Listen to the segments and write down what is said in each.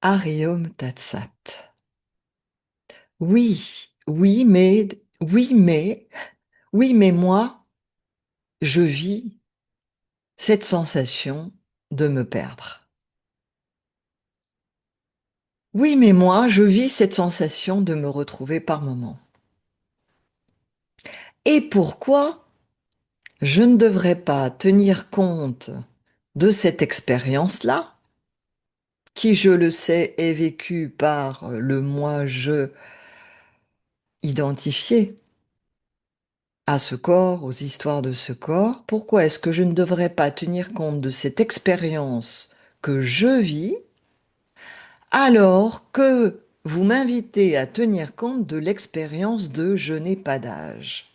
Arium Tatsat. Oui, oui, mais, oui, mais, oui, mais moi, je vis cette sensation de me perdre. Oui, mais moi, je vis cette sensation de me retrouver par moments. Et pourquoi je ne devrais pas tenir compte de cette expérience-là, qui, je le sais, est vécue par le moi-je identifié à ce corps, aux histoires de ce corps? Pourquoi est-ce que je ne devrais pas tenir compte de cette expérience que je vis alors que vous m'invitez à tenir compte de l'expérience de je n'ai pas d'âge?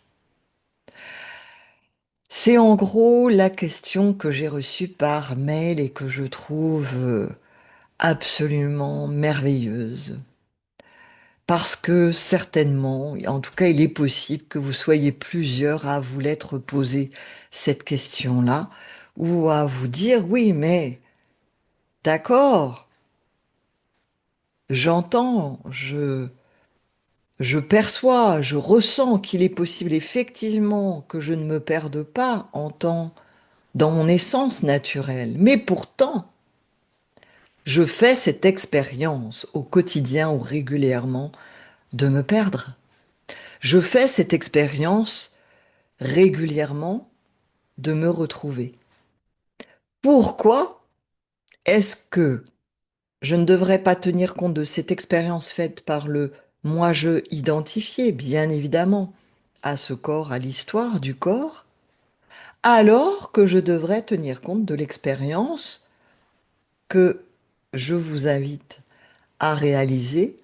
C'est en gros la question que j'ai reçue par mail et que je trouve absolument merveilleuse. Parce que certainement, en tout cas il est possible que vous soyez plusieurs à vous l'être posé cette question-là, ou à vous dire oui mais d'accord, j'entends, je perçois, je ressens qu'il est possible effectivement que je ne me perde pas dans mon essence naturelle, mais pourtant je fais cette expérience au quotidien ou régulièrement de me perdre. Je fais cette expérience régulièrement de me retrouver. Pourquoi est-ce que je ne devrais pas tenir compte de cette expérience faite par le moi-je identifié, bien évidemment, à ce corps, à l'histoire du corps, alors que je devrais tenir compte de l'expérience que je vous invite à réaliser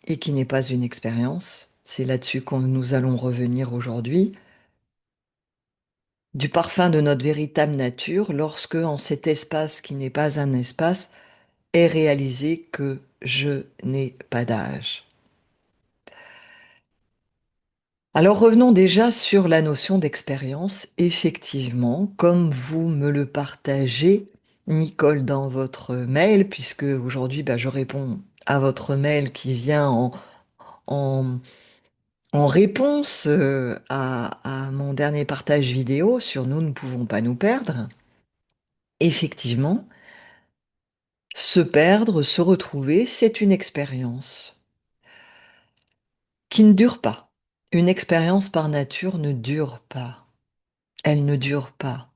et qui n'est pas une expérience, c'est là-dessus que nous allons revenir aujourd'hui, du parfum de notre véritable nature lorsque, en cet espace qui n'est pas un espace, est réalisé que je n'ai pas d'âge. Alors revenons déjà sur la notion d'expérience. Effectivement, comme vous me le partagez, Nicole, dans votre mail, puisque aujourd'hui je réponds à votre mail qui vient en, en réponse à mon dernier partage vidéo sur Nous ne pouvons pas nous perdre. Effectivement, se perdre, se retrouver, c'est une expérience qui ne dure pas. Une expérience par nature ne dure pas. Elle ne dure pas.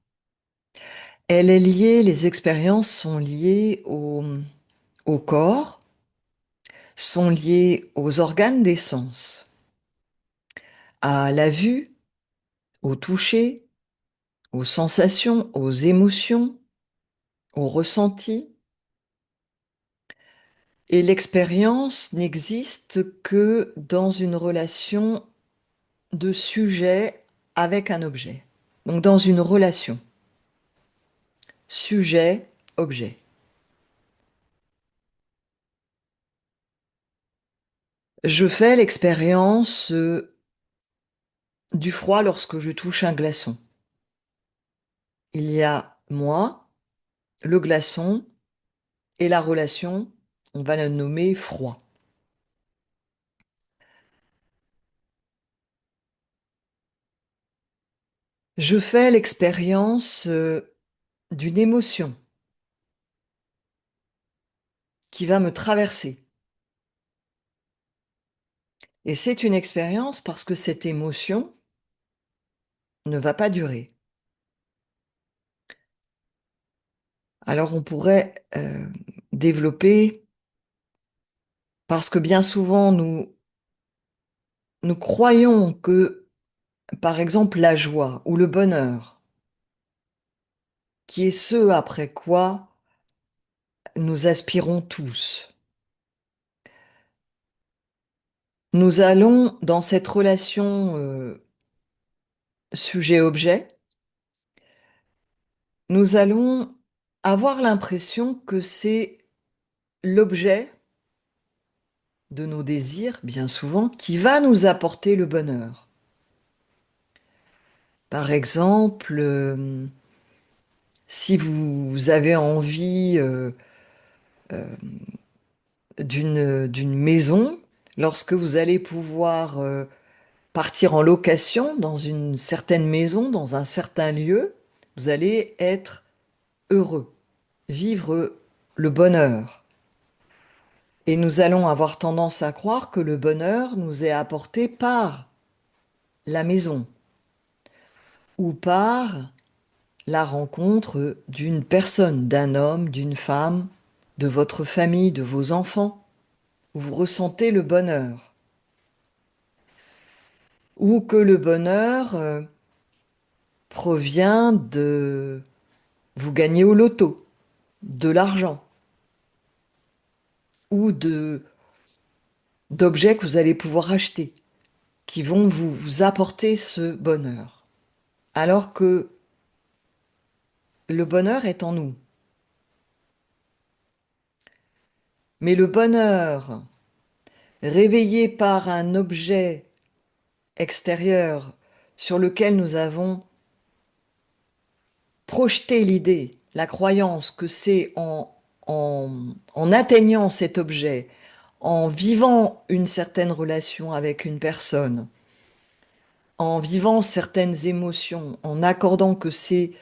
Elle est liée, les expériences sont liées au corps, sont liées aux organes des sens, à la vue, au toucher, aux sensations, aux émotions, aux ressentis. Et l'expérience n'existe que dans une relation de sujet avec un objet. Donc dans une relation sujet-objet. Je fais l'expérience du froid lorsque je touche un glaçon. Il y a moi, le glaçon et la relation, on va la nommer froid. Je fais l'expérience d'une émotion qui va me traverser. Et c'est une expérience parce que cette émotion ne va pas durer. Alors on pourrait développer, parce que bien souvent nous croyons que, par exemple, la joie ou le bonheur, qui est ce après quoi nous aspirons tous, nous allons dans cette relation sujet-objet, nous allons avoir l'impression que c'est l'objet de nos désirs, bien souvent, qui va nous apporter le bonheur. Par exemple, si vous avez envie d'une maison, lorsque vous allez pouvoir partir en location dans une certaine maison, dans un certain lieu, vous allez être heureux, vivre le bonheur. Et nous allons avoir tendance à croire que le bonheur nous est apporté par la maison ou par la rencontre d'une personne, d'un homme, d'une femme, de votre famille, de vos enfants, où vous ressentez le bonheur. Ou que le bonheur provient de vous gagner au loto, de l'argent, ou d'objets que vous allez pouvoir acheter, qui vont vous apporter ce bonheur. Alors que le bonheur est en nous. Mais le bonheur réveillé par un objet extérieur sur lequel nous avons projeté l'idée, la croyance que c'est en atteignant cet objet, en vivant une certaine relation avec une personne, en vivant certaines émotions, en accordant que c'est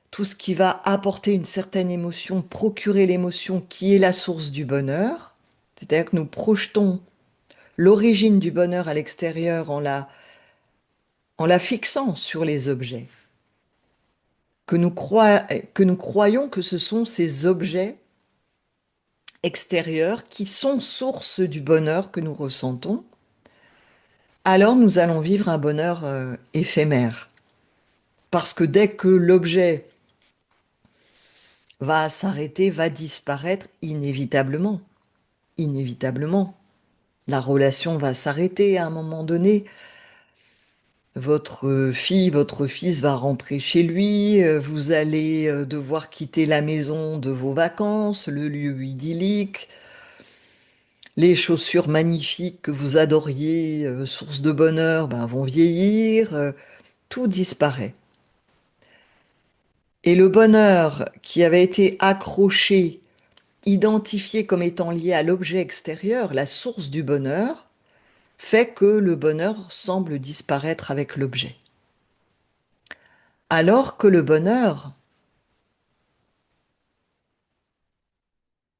tout ce qui va apporter une certaine émotion, procurer l'émotion qui est la source du bonheur, c'est-à-dire que nous projetons l'origine du bonheur à l'extérieur en la fixant sur les objets, que nous croyons que ce sont ces objets extérieurs qui sont source du bonheur que nous ressentons, alors nous allons vivre un bonheur éphémère. Parce que dès que l'objet va s'arrêter, va disparaître inévitablement, inévitablement, la relation va s'arrêter à un moment donné. Votre fille, votre fils va rentrer chez lui, vous allez devoir quitter la maison de vos vacances, le lieu idyllique, les chaussures magnifiques que vous adoriez, source de bonheur, ben, vont vieillir, tout disparaît. Et le bonheur qui avait été accroché, identifié comme étant lié à l'objet extérieur, la source du bonheur, fait que le bonheur semble disparaître avec l'objet. Alors que le bonheur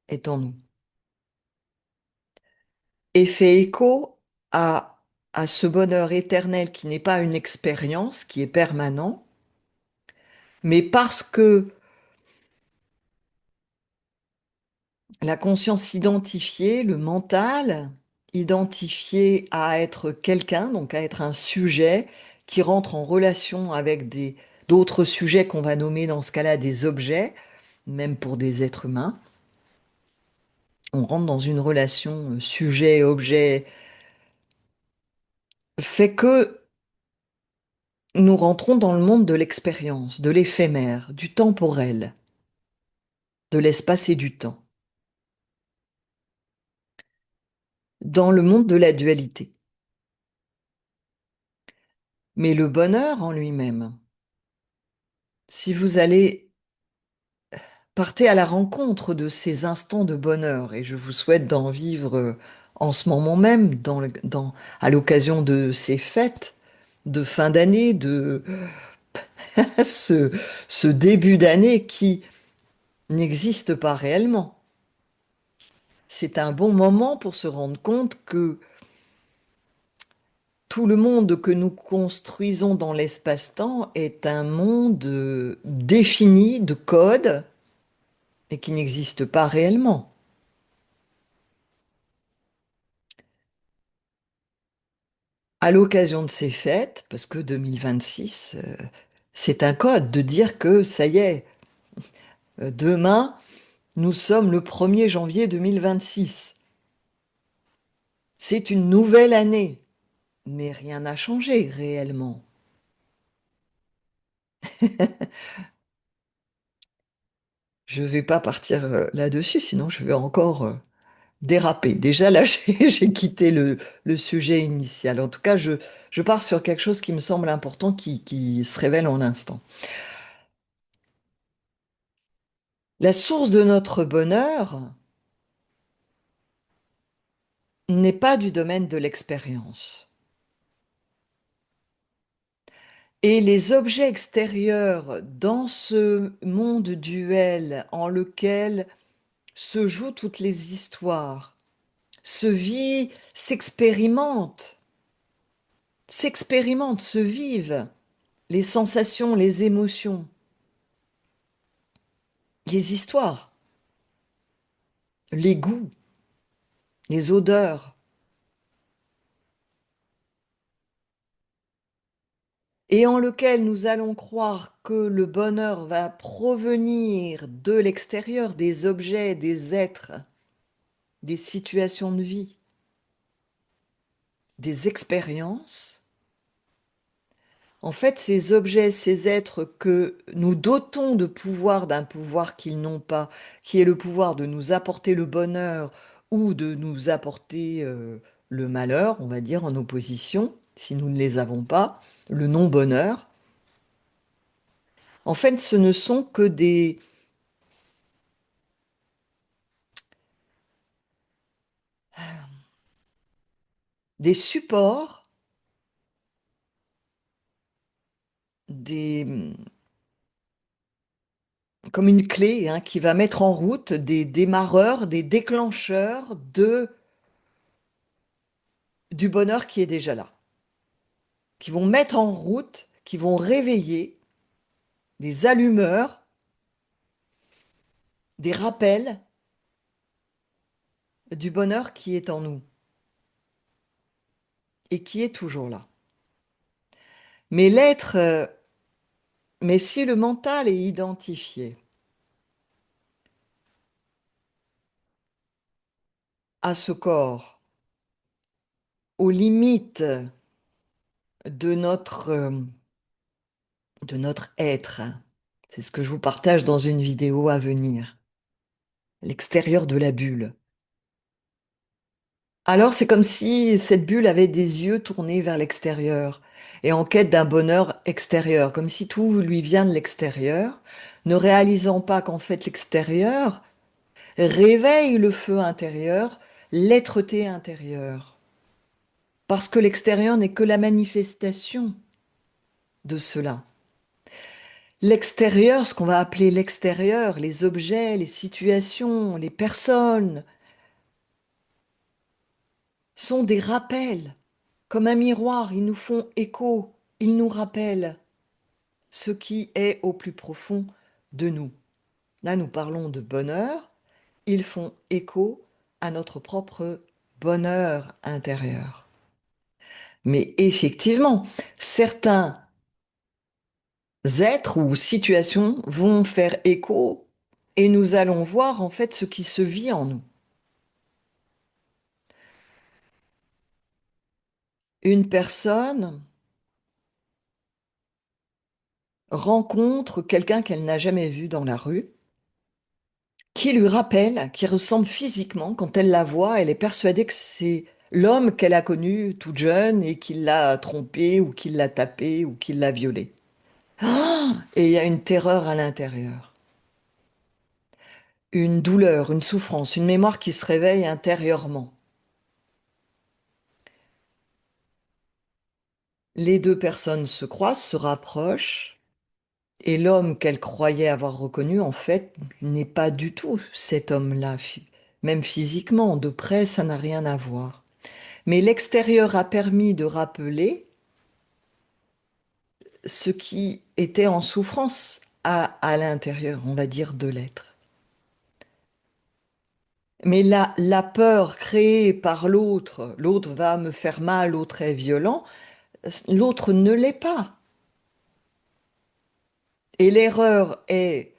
est en nous. Et fait écho à ce bonheur éternel qui n'est pas une expérience, qui est permanent, mais parce que la conscience identifiée, le mental, identifié à être quelqu'un, donc à être un sujet qui rentre en relation avec d'autres sujets qu'on va nommer dans ce cas-là des objets, même pour des êtres humains. On rentre dans une relation sujet-objet, fait que nous rentrons dans le monde de l'expérience, de l'éphémère, du temporel, de l'espace et du temps, dans le monde de la dualité. Mais le bonheur en lui-même, si vous allez partez à la rencontre de ces instants de bonheur, et je vous souhaite d'en vivre en ce moment même, à l'occasion de ces fêtes de fin d'année, de ce, ce début d'année qui n'existe pas réellement. C'est un bon moment pour se rendre compte que tout le monde que nous construisons dans l'espace-temps est un monde défini de codes et qui n'existe pas réellement. À l'occasion de ces fêtes, parce que 2026, c'est un code de dire que ça y est, demain, nous sommes le 1er janvier 2026. C'est une nouvelle année, mais rien n'a changé réellement. Je ne vais pas partir là-dessus, sinon je vais encore déraper. Déjà là, j'ai quitté le sujet initial. En tout cas, je pars sur quelque chose qui me semble important, qui se révèle en l'instant. La source de notre bonheur, n'est pas du domaine de l'expérience. Et les objets extérieurs dans ce monde duel en lequel se jouent toutes les histoires, se vit, s'expérimentent, se vivent les sensations, les émotions, les histoires, les goûts, les odeurs, et en lequel nous allons croire que le bonheur va provenir de l'extérieur, des objets, des êtres, des situations de vie, des expériences. En fait, ces objets, ces êtres que nous dotons de pouvoir, d'un pouvoir qu'ils n'ont pas, qui est le pouvoir de nous apporter le bonheur ou de nous apporter le malheur, on va dire, en opposition, si nous ne les avons pas, le non-bonheur. En fait, ce ne sont que des supports, des, comme une clé hein, qui va mettre en route des démarreurs, des déclencheurs du bonheur qui est déjà là, qui vont mettre en route, qui vont réveiller des allumeurs, des rappels du bonheur qui est en nous et qui est toujours là. Mais mais si le mental est identifié à ce corps, aux limites de notre être, c'est ce que je vous partage dans une vidéo à venir, l'extérieur de la bulle. Alors c'est comme si cette bulle avait des yeux tournés vers l'extérieur et en quête d'un bonheur extérieur, comme si tout lui vient de l'extérieur, ne réalisant pas qu'en fait l'extérieur réveille le feu intérieur, l'être-té intérieur. Parce que l'extérieur n'est que la manifestation de cela. L'extérieur, ce qu'on va appeler l'extérieur, les objets, les situations, les personnes, sont des rappels. Comme un miroir, ils nous font écho, ils nous rappellent ce qui est au plus profond de nous. Là, nous parlons de bonheur, ils font écho à notre propre bonheur intérieur. Mais effectivement, certains êtres ou situations vont faire écho et nous allons voir en fait ce qui se vit en nous. Une personne rencontre quelqu'un qu'elle n'a jamais vu dans la rue, qui lui rappelle, qui ressemble physiquement, quand elle la voit, elle est persuadée que c'est l'homme qu'elle a connu toute jeune et qui l'a trompée ou qui l'a tapée ou qui l'a violée. Ah et il y a une terreur à l'intérieur, une douleur, une souffrance, une mémoire qui se réveille intérieurement. Les deux personnes se croisent, se rapprochent, et l'homme qu'elle croyait avoir reconnu, en fait, n'est pas du tout cet homme-là, même physiquement, de près, ça n'a rien à voir. Mais l'extérieur a permis de rappeler ce qui était en souffrance à l'intérieur, on va dire, de l'être. Mais la peur créée par l'autre, l'autre va me faire mal, l'autre est violent, l'autre ne l'est pas. Et l'erreur est,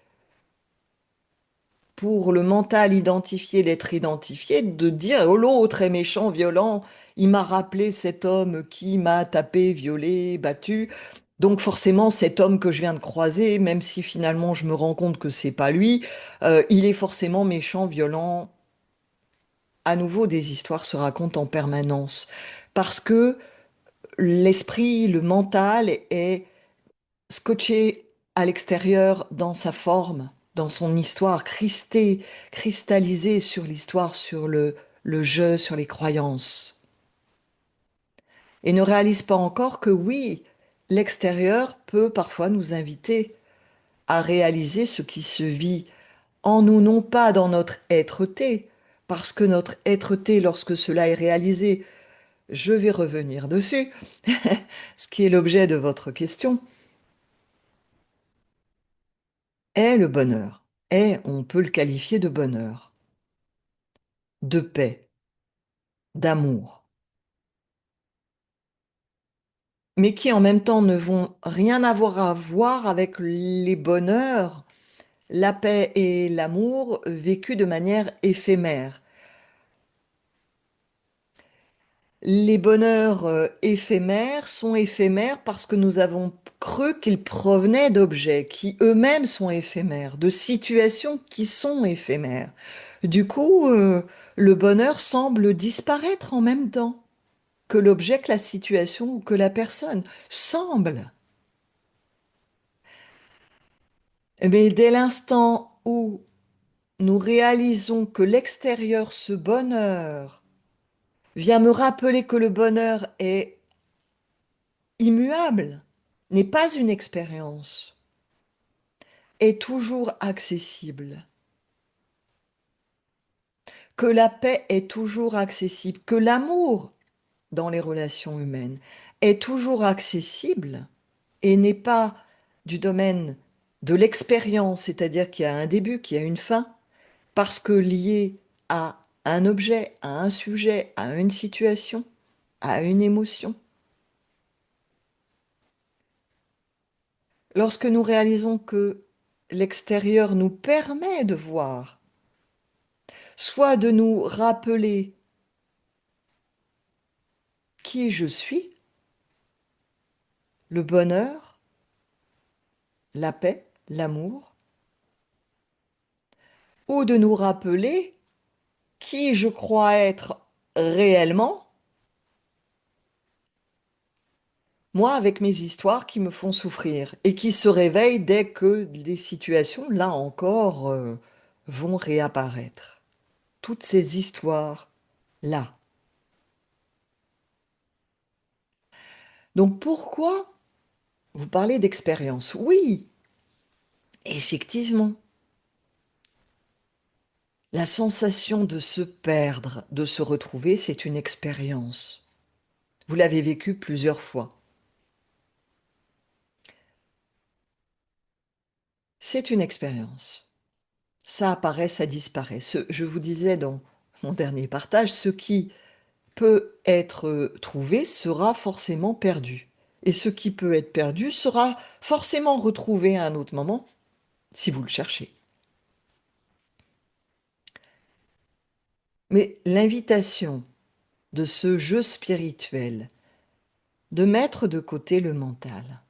pour le mental identifié, l'être identifié, de dire, oh l'autre est méchant, violent, il m'a rappelé cet homme qui m'a tapé, violé, battu. Donc forcément, cet homme que je viens de croiser, même si finalement je me rends compte que c'est pas lui, il est forcément méchant, violent. À nouveau, des histoires se racontent en permanence parce que l'esprit, le mental est scotché à l'extérieur dans sa forme, dans son histoire, cristallisé sur l'histoire, sur le jeu sur les croyances et ne réalisent pas encore que oui, l'extérieur peut parfois nous inviter à réaliser ce qui se vit en nous, non pas dans notre être-té, parce que notre être-té, lorsque cela est réalisé, je vais revenir dessus, ce qui est l'objet de votre question, est le bonheur. Est, on peut le qualifier de bonheur, de paix, d'amour, mais qui en même temps ne vont rien avoir à voir avec les bonheurs, la paix et l'amour vécus de manière éphémère. Les bonheurs éphémères sont éphémères parce que nous avons cru qu'ils provenaient d'objets qui eux-mêmes sont éphémères, de situations qui sont éphémères. Du coup, le bonheur semble disparaître en même temps que l'objet, que la situation ou que la personne. Semble. Mais dès l'instant où nous réalisons que l'extérieur, ce bonheur, vient me rappeler que le bonheur est immuable, n'est pas une expérience, est toujours accessible, que la paix est toujours accessible, que l'amour dans les relations humaines est toujours accessible et n'est pas du domaine de l'expérience, c'est-à-dire qu'il y a un début, qu'il y a une fin, parce que lié à un objet, à un sujet, à une situation, à une émotion. Lorsque nous réalisons que l'extérieur nous permet de voir, soit de nous rappeler qui je suis, le bonheur, la paix, l'amour, ou de nous rappeler qui je crois être réellement, moi avec mes histoires qui me font souffrir et qui se réveillent dès que les situations, là encore, vont réapparaître. Toutes ces histoires-là. Donc pourquoi vous parlez d'expérience? Oui, effectivement. La sensation de se perdre, de se retrouver, c'est une expérience. Vous l'avez vécu plusieurs fois. C'est une expérience. Ça apparaît, ça disparaît. Je vous disais dans mon dernier partage, ce qui peut être trouvé sera forcément perdu. Et ce qui peut être perdu sera forcément retrouvé à un autre moment, si vous le cherchez. Mais l'invitation de ce jeu spirituel, de mettre de côté le mental,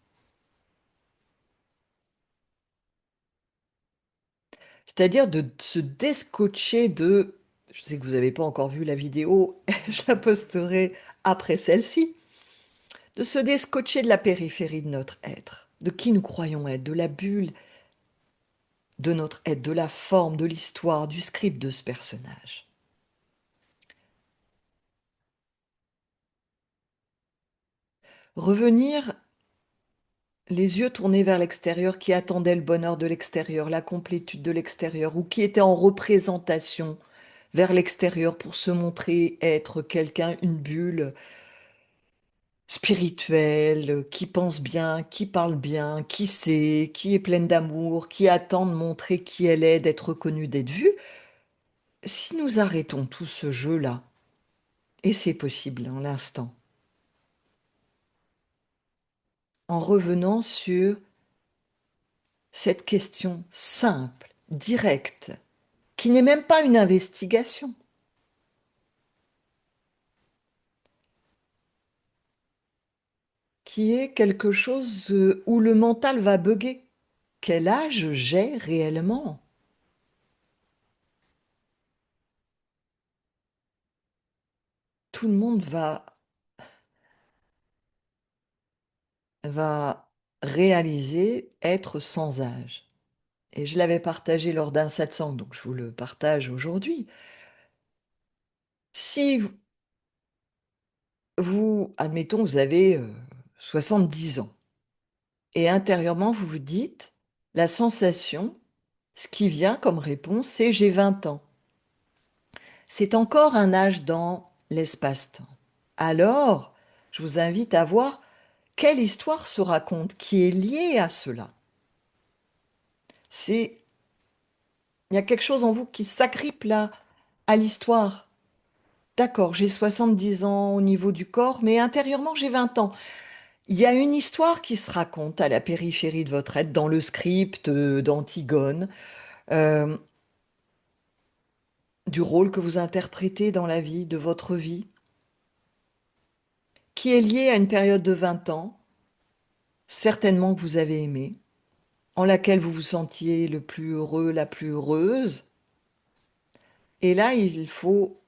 c'est-à-dire de se descotcher de... Je sais que vous n'avez pas encore vu la vidéo, je la posterai après celle-ci. De se descotcher de la périphérie de notre être, de qui nous croyons être, de la bulle de notre être, de la forme, de l'histoire, du script de ce personnage. Revenir les yeux tournés vers l'extérieur, qui attendait le bonheur de l'extérieur, la complétude de l'extérieur, ou qui était en représentation vers l'extérieur pour se montrer être quelqu'un, une bulle spirituelle, qui pense bien, qui parle bien, qui sait, qui est pleine d'amour, qui attend de montrer qui elle est, d'être reconnue, d'être vue. Si nous arrêtons tout ce jeu-là, et c'est possible en l'instant, en revenant sur cette question simple, directe, qui n'est même pas une investigation, qui est quelque chose où le mental va bugger. Quel âge j'ai réellement? Tout le monde va réaliser être sans âge. Et je l'avais partagé lors d'un satsang, donc je vous le partage aujourd'hui. Si vous, admettons, vous avez 10 ans et intérieurement, vous vous dites, la sensation, ce qui vient comme réponse, c'est j'ai 20 ans. C'est encore un âge dans l'espace-temps. Alors, je vous invite à voir quelle histoire se raconte qui est liée à cela. C'est, il y a quelque chose en vous qui s'agrippe là à l'histoire. D'accord, j'ai 70 ans au niveau du corps, mais intérieurement, j'ai 20 ans. Il y a une histoire qui se raconte à la périphérie de votre être, dans le script d'Antigone, euh, du rôle que vous interprétez dans la vie, de votre vie, qui est lié à une période de 20 ans, certainement que vous avez aimé, en laquelle vous vous sentiez le plus heureux, la plus heureuse. Et là, il faut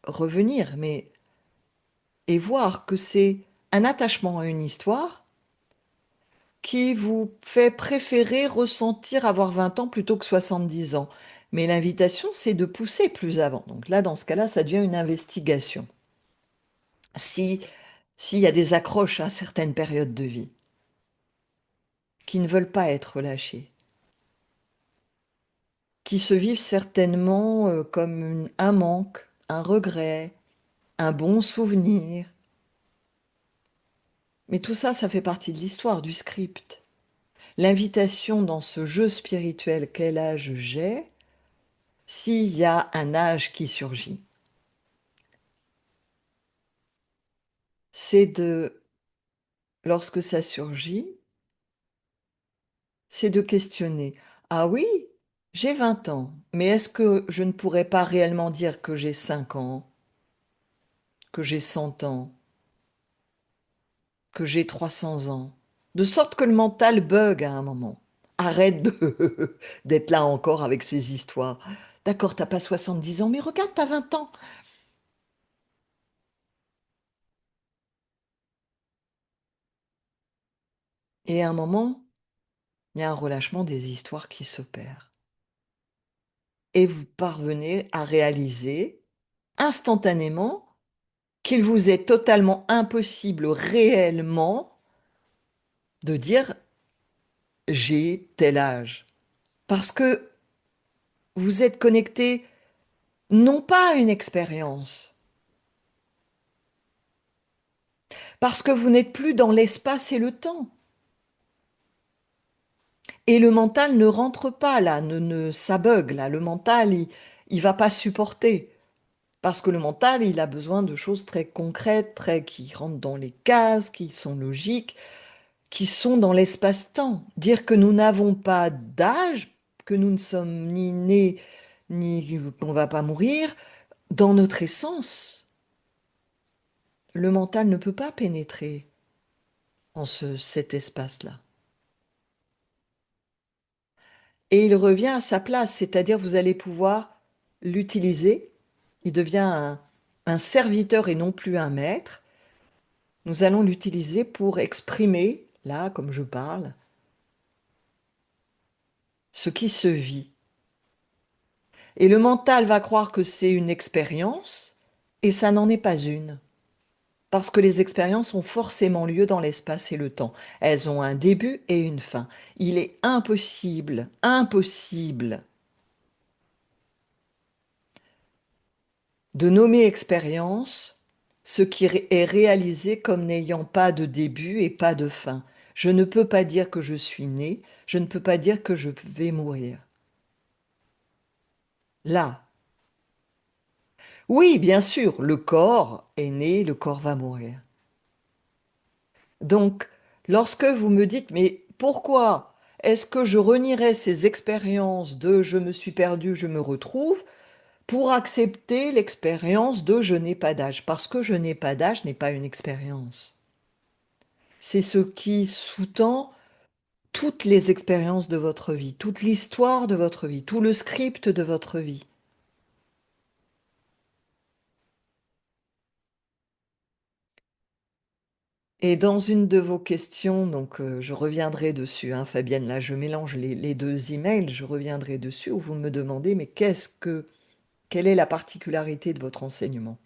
revenir, mais et voir que c'est un attachement à une histoire qui vous fait préférer ressentir avoir 20 ans plutôt que 70 ans. Mais l'invitation, c'est de pousser plus avant. Donc là, dans ce cas-là, ça devient une investigation. Si, s'il y a des accroches à certaines périodes de vie qui ne veulent pas être relâchées, qui se vivent certainement comme un manque, un regret, un bon souvenir. Mais tout ça, ça fait partie de l'histoire, du script. L'invitation dans ce jeu spirituel, quel âge j'ai, s'il y a un âge qui surgit, c'est de, lorsque ça surgit, c'est de questionner. Ah oui, j'ai 20 ans, mais est-ce que je ne pourrais pas réellement dire que j'ai 5 ans, que j'ai 100 ans, que j'ai 300 ans? De sorte que le mental bug à un moment. Arrête d'être là encore avec ces histoires. D'accord, t'as pas 70 ans, mais regarde, t'as 20 ans. Et à un moment, il y a un relâchement des histoires qui s'opère. Et vous parvenez à réaliser instantanément qu'il vous est totalement impossible réellement de dire j'ai tel âge. Parce que vous êtes connecté non pas à une expérience, parce que vous n'êtes plus dans l'espace et le temps. Et le mental ne rentre pas là, ça bug là. Le mental, il va pas supporter. Parce que le mental, il a besoin de choses très concrètes, très, qui rentrent dans les cases, qui sont logiques, qui sont dans l'espace-temps. Dire que nous n'avons pas d'âge, que nous ne sommes ni nés, ni qu'on ne va pas mourir, dans notre essence, le mental ne peut pas pénétrer en cet espace-là. Et il revient à sa place, c'est-à-dire vous allez pouvoir l'utiliser. Il devient un serviteur et non plus un maître. Nous allons l'utiliser pour exprimer, là, comme je parle, ce qui se vit. Et le mental va croire que c'est une expérience, et ça n'en est pas une. Parce que les expériences ont forcément lieu dans l'espace et le temps. Elles ont un début et une fin. Il est impossible, impossible de nommer expérience ce qui est réalisé comme n'ayant pas de début et pas de fin. Je ne peux pas dire que je suis né, je ne peux pas dire que je vais mourir. Là, oui, bien sûr, le corps est né, le corps va mourir. Donc, lorsque vous me dites, mais pourquoi est-ce que je renierais ces expériences de je me suis perdu, je me retrouve, pour accepter l'expérience de je n'ai pas d'âge? Parce que je n'ai pas d'âge n'est pas une expérience. C'est ce qui sous-tend toutes les expériences de votre vie, toute l'histoire de votre vie, tout le script de votre vie. Et dans une de vos questions, donc je reviendrai dessus, hein, Fabienne, là je mélange les deux emails, je reviendrai dessus, où vous me demandez, mais Quelle est la particularité de votre enseignement?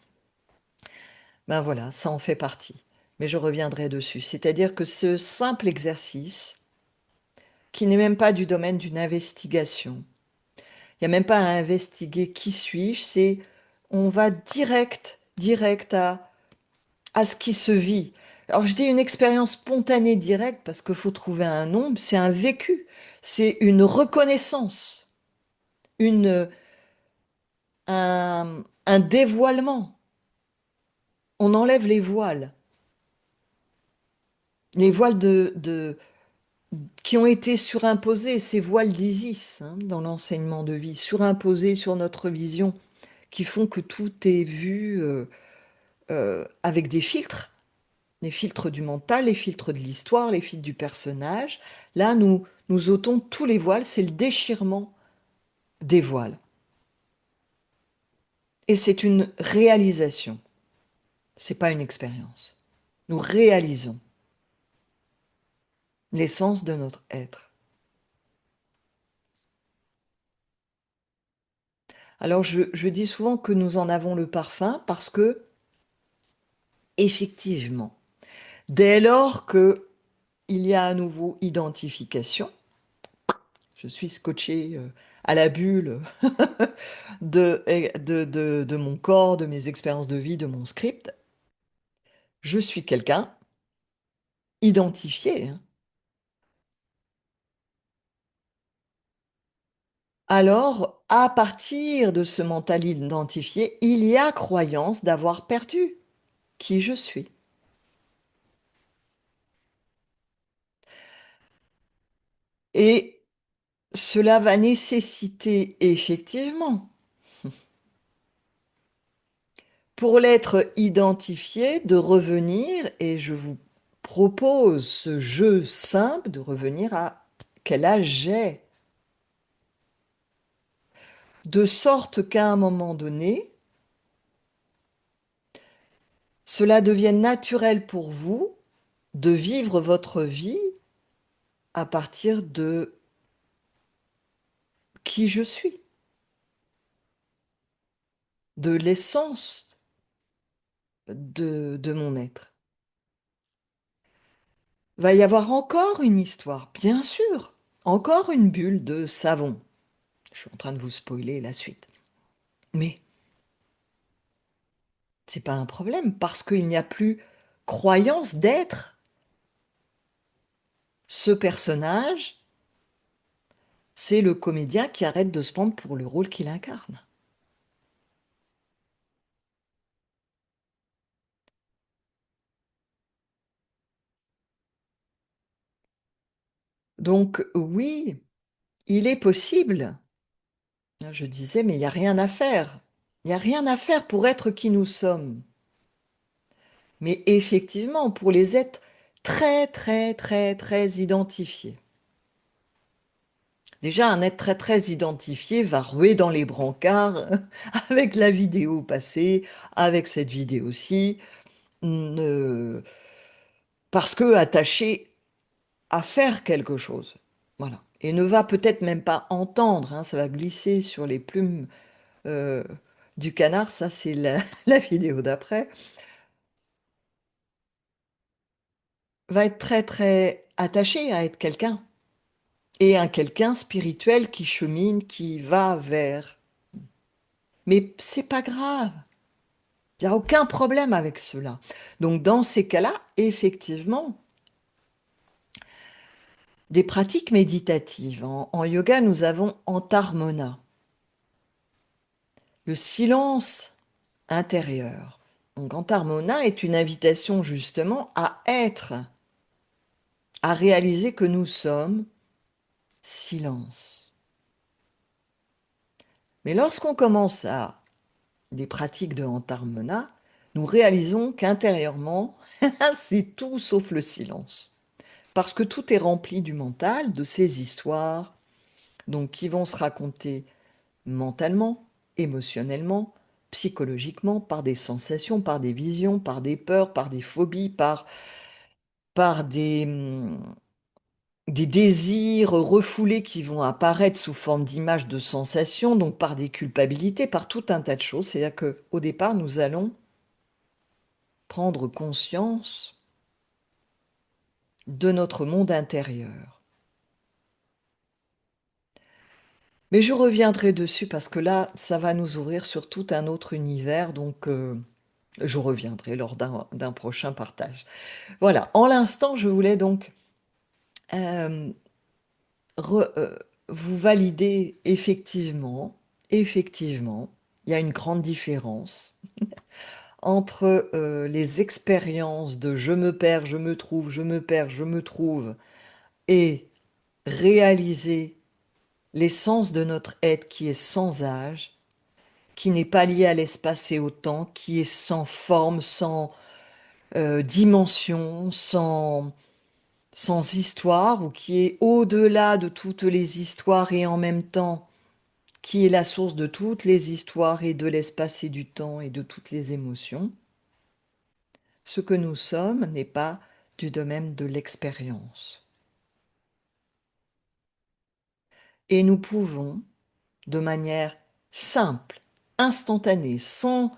Ben voilà, ça en fait partie, mais je reviendrai dessus. C'est-à-dire que ce simple exercice, qui n'est même pas du domaine d'une investigation, il y a même pas à investiguer qui suis-je, c'est on va direct à ce qui se vit. Alors je dis une expérience spontanée directe parce qu'il faut trouver un nom, c'est un vécu, c'est une reconnaissance, une un dévoilement. On enlève les voiles qui ont été surimposés, ces voiles d'Isis, hein, dans l'enseignement de vie, surimposés sur notre vision, qui font que tout est vu avec des filtres, les filtres du mental, les filtres de l'histoire, les filtres du personnage. Là, nous ôtons tous les voiles, c'est le déchirement des voiles. Et c'est une réalisation, c'est pas une expérience. Nous réalisons l'essence de notre être. Alors, je dis souvent que nous en avons le parfum parce que, effectivement, dès lors que il y a à nouveau identification, je suis scotché à la bulle de mon corps, de mes expériences de vie, de mon script, je suis quelqu'un identifié, hein. Alors, à partir de ce mental identifié, il y a croyance d'avoir perdu qui je suis. Et cela va nécessiter effectivement, pour l'être identifié, de revenir, et je vous propose ce jeu simple de revenir à quel âge j'ai, de sorte qu'à un moment donné, cela devienne naturel pour vous de vivre votre vie à partir de qui je suis, de l'essence de mon être. Va y avoir encore une histoire, bien sûr, encore une bulle de savon. Je suis en train de vous spoiler la suite. Mais c'est pas un problème parce qu'il n'y a plus croyance d'être ce personnage, c'est le comédien qui arrête de se prendre pour le rôle qu'il incarne. Donc oui, il est possible. Je disais, mais il n'y a rien à faire. Il n'y a rien à faire pour être qui nous sommes. Mais effectivement, pour les être très identifiés. Déjà, un être très identifié va ruer dans les brancards avec la vidéo passée, avec cette vidéo-ci, parce que attaché à faire quelque chose. Voilà. Et ne va peut-être même pas entendre, hein, ça va glisser sur les plumes euh, du canard, ça c'est la vidéo d'après, va être très attaché à être quelqu'un. Et un quelqu'un spirituel qui chemine, qui va vers. Mais c'est pas grave. Il n'y a aucun problème avec cela. Donc dans ces cas-là, effectivement, des pratiques méditatives. En yoga, nous avons Antarmona, le silence intérieur. Donc Antarmona est une invitation justement à être, à réaliser que nous sommes silence. Mais lorsqu'on commence à les pratiques de Antarmona, nous réalisons qu'intérieurement, c'est tout sauf le silence. Parce que tout est rempli du mental, de ces histoires, donc qui vont se raconter mentalement, émotionnellement, psychologiquement, par des sensations, par des visions, par des peurs, par des phobies, par des des désirs refoulés qui vont apparaître sous forme d'images, de sensations, donc par des culpabilités, par tout un tas de choses. C'est-à-dire qu'au départ, nous allons prendre conscience de notre monde intérieur. Mais je reviendrai dessus parce que là, ça va nous ouvrir sur tout un autre univers, donc je reviendrai lors d'un prochain partage. Voilà, en l'instant, je voulais donc euh, re- euh, vous valider effectivement, il y a une grande différence entre les expériences de je me perds, je me trouve, je me perds, je me trouve, et réaliser l'essence de notre être qui est sans âge, qui n'est pas lié à l'espace et au temps, qui est sans forme, sans dimension, sans histoire, ou qui est au-delà de toutes les histoires et en même temps qui est la source de toutes les histoires et de l'espace et du temps et de toutes les émotions. Ce que nous sommes n'est pas du domaine de l'expérience. Et nous pouvons, de manière simple, instantanée, sans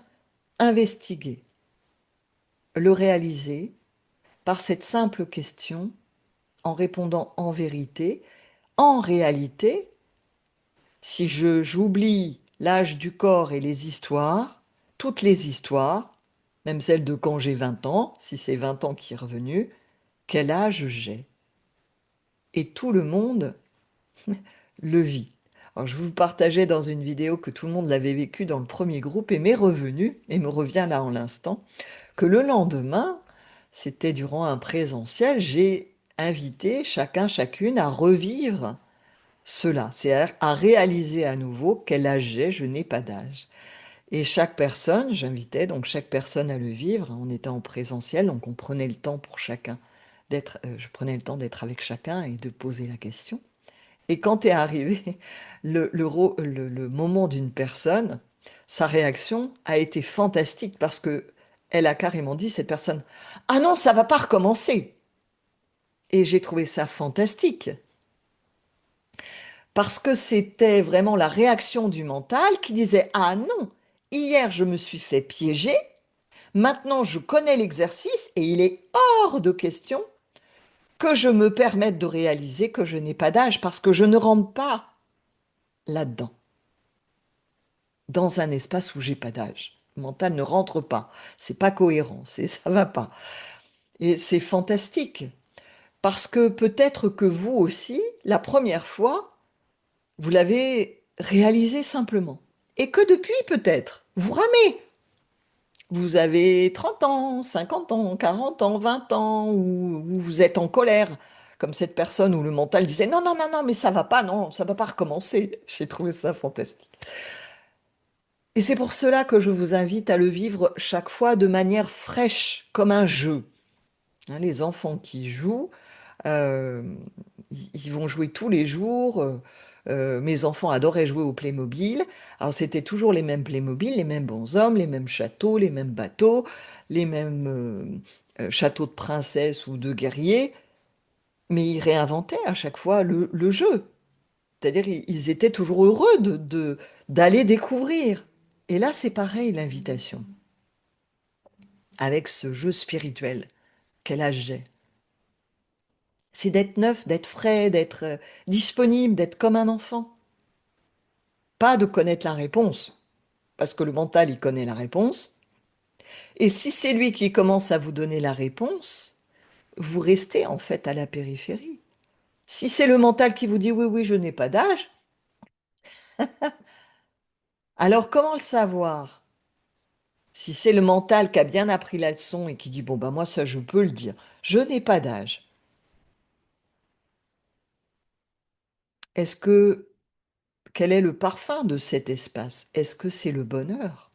investiguer, le réaliser par cette simple question en répondant en vérité. En réalité, si j'oublie l'âge du corps et les histoires, toutes les histoires, même celle de quand j'ai 20 ans, si c'est 20 ans qui est revenu, quel âge j'ai? Et tout le monde le vit. Alors, je vous partageais dans une vidéo que tout le monde l'avait vécu dans le premier groupe et m'est revenu, et me revient là en l'instant, que le lendemain, c'était durant un présentiel, j'ai invité chacun, chacune à revivre cela, c'est-à-dire à réaliser à nouveau quel âge j'ai, je n'ai pas d'âge. Et chaque personne, j'invitais donc chaque personne à le vivre, on était en présentiel, donc on prenait le temps pour chacun je prenais le temps d'être avec chacun et de poser la question. Et quand est arrivé le moment d'une personne, sa réaction a été fantastique parce que elle a carrément dit, cette personne, ah non, ça va pas recommencer. Et j'ai trouvé ça fantastique parce que c'était vraiment la réaction du mental qui disait, ah non, hier je me suis fait piéger, maintenant je connais l'exercice et il est hors de question que je me permette de réaliser que je n'ai pas d'âge parce que je ne rentre pas là-dedans, dans un espace où j'ai pas d'âge. Le mental ne rentre pas, c'est pas cohérent, ça va pas. Et c'est fantastique parce que peut-être que vous aussi, la première fois, vous l'avez réalisé simplement et que depuis peut-être vous ramez. Vous avez 30 ans, 50 ans, 40 ans, 20 ans, ou vous êtes en colère, comme cette personne où le mental disait non, non, non, non, mais ça va pas, non, ça va pas recommencer. J'ai trouvé ça fantastique. Et c'est pour cela que je vous invite à le vivre chaque fois de manière fraîche, comme un jeu. Hein, les enfants qui jouent, euh, ils vont jouer tous les jours. Mes enfants adoraient jouer au Playmobil. Alors c'était toujours les mêmes Playmobil, les mêmes bonshommes, les mêmes châteaux, les mêmes bateaux, les mêmes châteaux de princesses ou de guerriers. Mais ils réinventaient à chaque fois le jeu. C'est-à-dire ils étaient toujours heureux d'aller découvrir. Et là, c'est pareil, l'invitation, avec ce jeu spirituel. Quel âge j'ai? C'est d'être neuf, d'être frais, d'être disponible, d'être comme un enfant. Pas de connaître la réponse, parce que le mental, il connaît la réponse. Et si c'est lui qui commence à vous donner la réponse, vous restez en fait à la périphérie. Si c'est le mental qui vous dit oui, oui, je n'ai pas d'âge, alors comment le savoir? Si c'est le mental qui a bien appris la leçon et qui dit bon, ben moi, ça, je peux le dire, je n'ai pas d'âge. Est-ce que, quel est le parfum de cet espace? Est-ce que c'est le bonheur,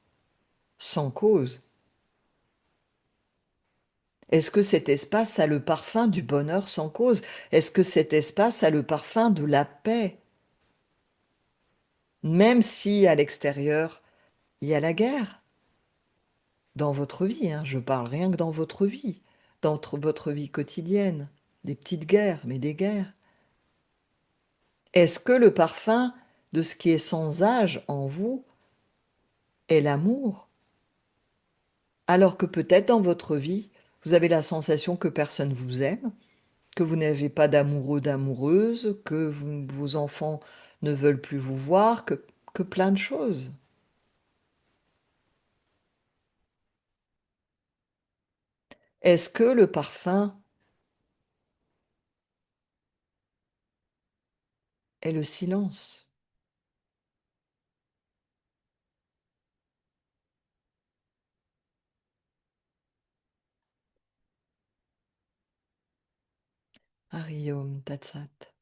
sans cause? Est-ce que cet espace a le parfum du bonheur sans cause? Est-ce que cet espace a le parfum de la paix? Même si à l'extérieur, il y a la guerre dans votre vie, hein, je parle rien que dans votre vie, dans votre vie quotidienne, des petites guerres, mais des guerres. Est-ce que le parfum de ce qui est sans âge en vous est l'amour? Alors que peut-être dans votre vie, vous avez la sensation que personne vous aime, que vous n'avez pas d'amoureux, d'amoureuse, que vos enfants ne veulent plus vous voir, que plein de choses. Est-ce que le parfum est le silence? Hariom Tatsat.